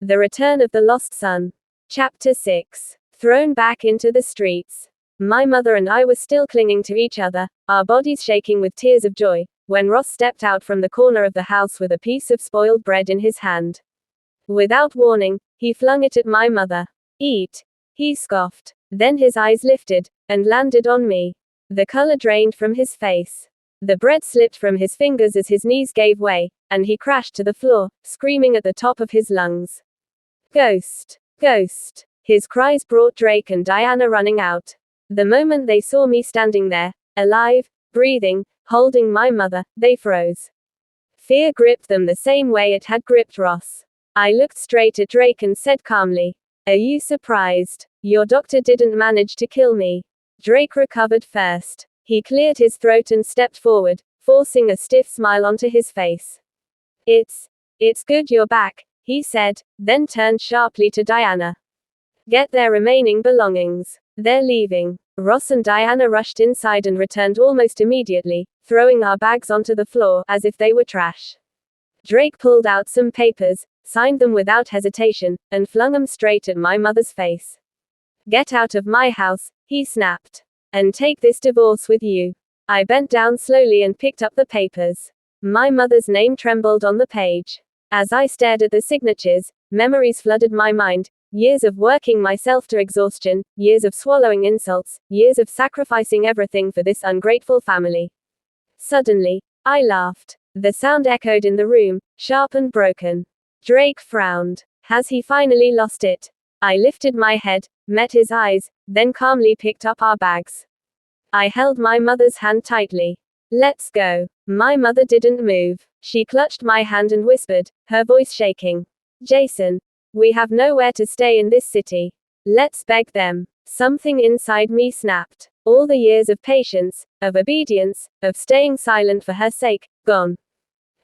The Return of the Lost Son. Chapter 6. Thrown back into the streets. My mother and I were still clinging to each other, our bodies shaking with tears of joy, when Ross stepped out from the corner of the house with a piece of spoiled bread in his hand. Without warning, he flung it at my mother. "Eat," he scoffed. Then his eyes lifted, and landed on me. The color drained from his face. The bread slipped from his fingers as his knees gave way, and he crashed to the floor, screaming at the top of his lungs. "Ghost! Ghost!" His cries brought Drake and Diana running out. The moment they saw me standing there, alive, breathing, holding my mother, they froze. Fear gripped them the same way it had gripped Ross. I looked straight at Drake and said calmly, "Are you surprised? Your doctor didn't manage to kill me." Drake recovered first. He cleared his throat and stepped forward, forcing a stiff smile onto his face. It's good you're back," he said, then turned sharply to Diana. "Get their remaining belongings. They're leaving." Ross and Diana rushed inside and returned almost immediately, throwing our bags onto the floor, as if they were trash. Drake pulled out some papers, signed them without hesitation, and flung them straight at my mother's face. "Get out of my house," he snapped. "And take this divorce with you." I bent down slowly and picked up the papers. My mother's name trembled on the page. As I stared at the signatures, memories flooded my mind. Years of working myself to exhaustion, years of swallowing insults, years of sacrificing everything for this ungrateful family. Suddenly, I laughed. The sound echoed in the room, sharp and broken. Drake frowned. Has he finally lost it? I lifted my head, met his eyes, then calmly picked up our bags. I held my mother's hand tightly. "Let's go." My mother didn't move. She clutched my hand and whispered, her voice shaking. "Jason, we have nowhere to stay in this city. Let's beg them." Something inside me snapped. All the years of patience, of obedience, of staying silent for her sake, gone.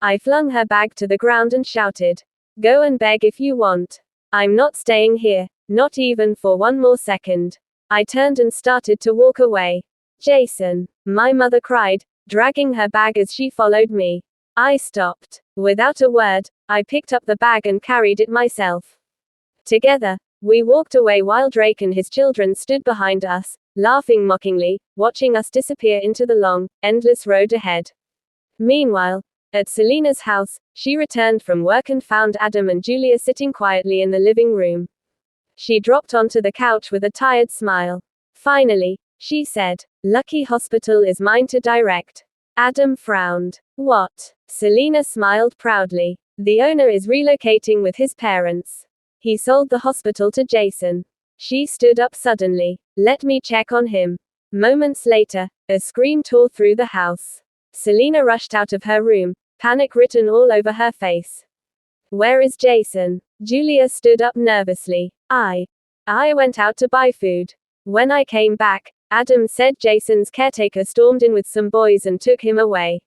I flung her bag to the ground and shouted, "Go and beg if you want. I'm not staying here, not even for one more second." I turned and started to walk away. "Jason," my mother cried, dragging her bag as she followed me. I stopped. Without a word, I picked up the bag and carried it myself. Together, we walked away while Drake and his children stood behind us, laughing mockingly, watching us disappear into the long, endless road ahead. Meanwhile, at Selena's house, she returned from work and found Adam and Julia sitting quietly in the living room. She dropped onto the couch with a tired smile. "Finally," she said. "Lucky Hospital is mine to direct." Adam frowned. "What?" Selena smiled proudly. "The owner is relocating with his parents. He sold the hospital to Jason." She stood up suddenly. "Let me check on him." Moments later, a scream tore through the house. Selena rushed out of her room, panic written all over her face. "Where is Jason?" Julia stood up nervously. I went out to buy food. When I came back, Adam said Jason's caretaker stormed in with some boys and took him away."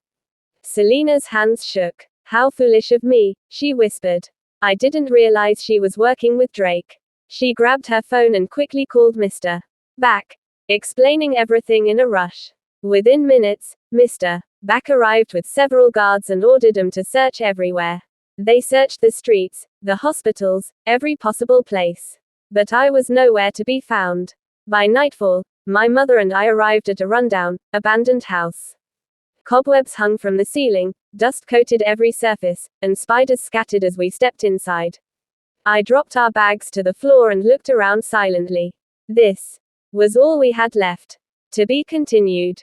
Selena's hands shook. "How foolish of me," she whispered. "I didn't realize she was working with Drake." She grabbed her phone and quickly called Mr. Back, explaining everything in a rush. Within minutes, Mr. Back arrived with several guards and ordered them to search everywhere. They searched the streets, the hospitals, every possible place. But I was nowhere to be found. By nightfall, my mother and I arrived at a rundown, abandoned house. Cobwebs hung from the ceiling, dust coated every surface, and spiders scattered as we stepped inside. I dropped our bags to the floor and looked around silently. This was all we had left. To be continued.